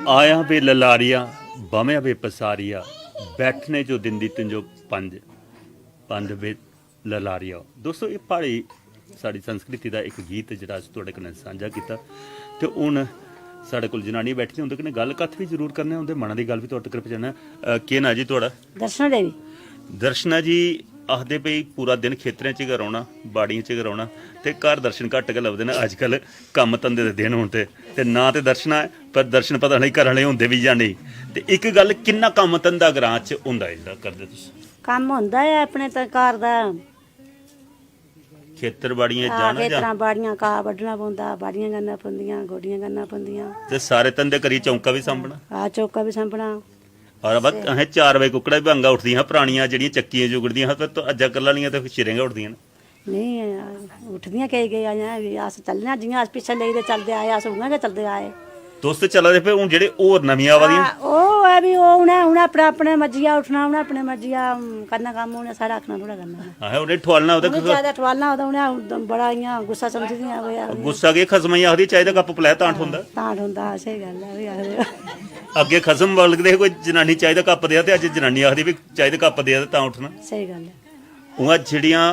आया वे ललारिया बमया वे पसारिया बैठने जो दिंदी तुंजो पंज पंज वे ललारिया। दोस्तों ये पहाड़ी साड़ी संस्कृति का एक गीत जिहड़ा अस तुहाडे कन्नै सांझा कीता ते हुण साडे कोल जनानी बैठी उंदे कन्नै गल कत्थ भी जरूर करने उंदे मना दी गल भी तुहाडे तक पहुंचाना। केह् नां जी तुहाडा? दर्शना देवी। दर्शना जी आखदे भई पूरा दिन खेतरें च गै रौह्ना बाड़ियां च गै रौह्ना ते घर दर्शन घट्ट गै लभदे न अजकल कम्म धंदे दे दिन होण ते ना ते दर्शना है पर दर्शन पता नहीं घर वाले होंदे भी जां नेईं। ते इक गल किन्ना कम्म धंदा ग्रां च होंदा जेह्ड़ा करदे तुस? कम्म होंदा है अपने तो घर दा खेतर बाड़ियां जाना जां खेतरां बाड़ियां घाह बड्ढना पौंदा बाड़ियां करना पौंदियां गोड्डियां करना पौंदियां ते सारे धंदे करी चौंका भी सामभना आ चौका भी संभना। और बस असें 4 बजे कुकड़ा भी अंगा उठदियां पुरानियां जेह्ड़ियां चक्कियां जुगड़दियां तो अज्जा कल्ला आह्लियां ते चिरें गै उठदियां न। नहीं उठदियां केईं अजें अस चलने जियां अस पिच्छे लेई ते चलदे आए अस उ'आं गै चलदे आए। तुस ते चला दे पे हून जेह्ड़े होर नमियां आवा दियां ओह् है भी ओह् उ'नें अपने मर्जिया उठना उ'नें अपने मर्जिया करना कम्म उ'नें सारा आखना थोड़ा करना। असें उ'नें ठोआलना ओह्दे उ'नें ज्यादा ठोआलना होता उ'नें बड़ा इ'यां गुस्सा समझदियां कोई गुस्सा केह् खसमां आखदी चाहिदा कप्प पलै तां ठोंदा तां ठोंदा स्हेई गल्ल है भी आखदे अग्गे खसम बलगदे कोई जनानी चाहिदा कप्प देआ ते अज्ज जनानी आखदी भी चाहिदा कप्प देआ ते तां उठना। सही गल्ल है। उ'आं जेह्ड़ियां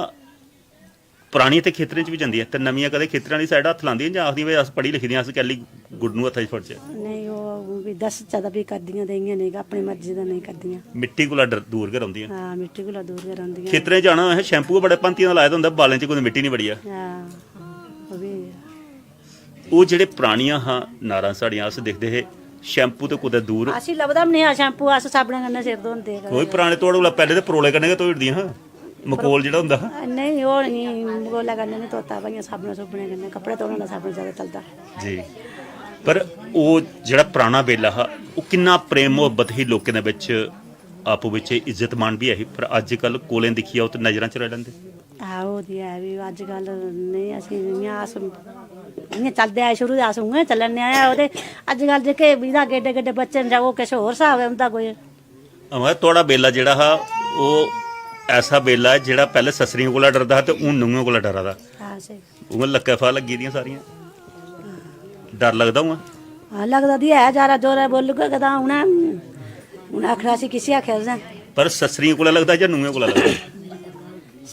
पुरानियां ते खेतरें च भी जंदियां ते नमियां कदें खेतरां आह्ली साइड हत्थ लांदियां जां आखदियां भाई अस पढ़ी लिखी दियां अस कैली गुड्ड नूं हत्था च फड़चै? नहीं वो भी दस ज्यादा भी करदियां ते इ'यां नहीं अपनी मर्जी दा नहीं करदियां। मिट्टी कोला दूर गै रौंह्दियां। हां मिट्टी कोला दूर गै रौंह्दियां। खेतरें च जाना असें शैंपू बड़े भांतियां दा लाए दा होंदा बालें च कोई मिट्टी नहीं बड़ी आ। हां ओह् भी ओह् जेह्ड़े पुरानियां हां नारां साढ़ियां अस दिखदे हे शैंपू ते कुदै दूर अस लभदा भी नहीं शैंपू अस साबने कन्नै सिर धोंदे कोई पुराने तोड़ कोला पैह्ले ते परोले कन्नै गै धोई ओड़दियां हां मकोल जेह्ड़ा होंदा हा। नहीं ओह् नहीं गोला कन्नै नहीं धोता भाई साबने सुबने कन्नै कपड़े धोने दा साबन ज्यादा चलदा जी। पर ओह् जेह्ड़ा पराना बेल्ला हा ओह् किन्ना प्रेम मुहब्बत ही लोकें दे बिच आपू बिच इज्जत मान भी ऐही पर अज्जकल कोलें दिक्खियै ओह् ते नजरां च रह लैंदे। आहो दी है भी अज्जकल नहीं असें इ'यां अस इ'यां चलदे आए शुरू दे अस उ'आं चलने आए ओह्दे अज्जकल जेह्के बिदा गेड्डे गेड्डे बच्चे न ओह् किश होर स्हाब है उं'दा कोई। अमां थुआढ़ा बेल्ला जेह्ड़ा हा ओह् ऐसा बेल्ला है जेह्ड़ा पैह्ले ससरियां कोला डरदा हा ते हून नूंहें कोला डरा दा। हां सही उ'आं लक्कै फाह् लग्गी दियां सारियां डर लगदा उ'आं? हां लगदा दी है जारा जोरा बोलूगा कदां उ'नें आखना असें किसी आखेआ तुसें पर ससरियां कोला लगदा जां नूंहें कोला लगदा?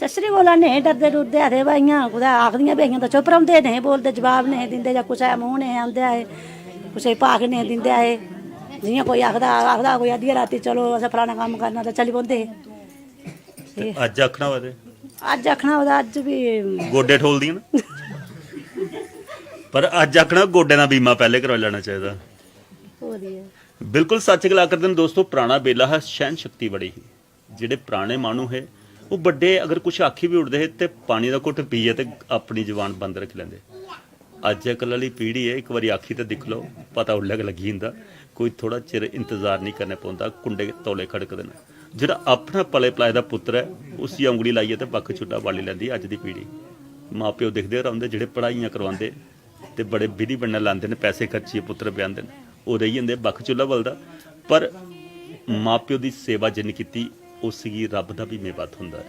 ससरी कोला नेईं डरदे डुरदे आखदे भाई इ'यां कुदै आखदियां भी इ'यां तां चुप रौंह्दे नेईं बोलदे जवाब नेईं दिंदे जां कुसै मूंह नेईं औंदे आए कुसै भाख नेईं दिंदे आए जि'यां कोई आखदा कोई अद्धी राती चलो असें फलाना कम्म करना ते चली पौंदे हे। ते अज्ज आखना होऐ ते अज्ज आखना होऐ अज्ज भी गोडे ठोलदियां न पर अज्ज आखना गोडे दा बीमा पैह्ले करवाई लैना चाहिदा। बिल्कुल सच गल्ल करदे न दोस्तों पुराना बेल्ला हा सहन शक्ति बड़ी ही जेह्ड़े पुराने माह्नू हे ओह् बड्डे अगर कुछ आखी भी उड़दे हे ते पानी दा घुट्ट पीइयै ते अपनी जबान बंद रखी लैंदे। अज्जकल आह्ली पीढ़ी है इक बारी आखी ते दिक्ख लो पता उल्लै गै लग्गी जंदा कोई थोड़ा चिर इंतजार नहीं करना पौंदा कुंडे तौले खड़कदे न। जेह्ड़ा अपना पले पलाए दा पुत्तर है उसी औंगली लाइयै ते बक्ख छुट्टा बाली लैंदी अज्ज दी पीढ़ी। मां प्यो दिखदे रौंह्दे जेह्ड़े पढ़ाइयां करवांदे ते बड़े विधि बनने लांदे न पैसे खर्चियै पुत्तर ब्याहंदे न ओह् रेही जंदे बक्ख चुल्ला बलदा पर मां प्यो दी सेवा जिन्न कीती उस गी रब दा भी मेवा थ्होंदा है।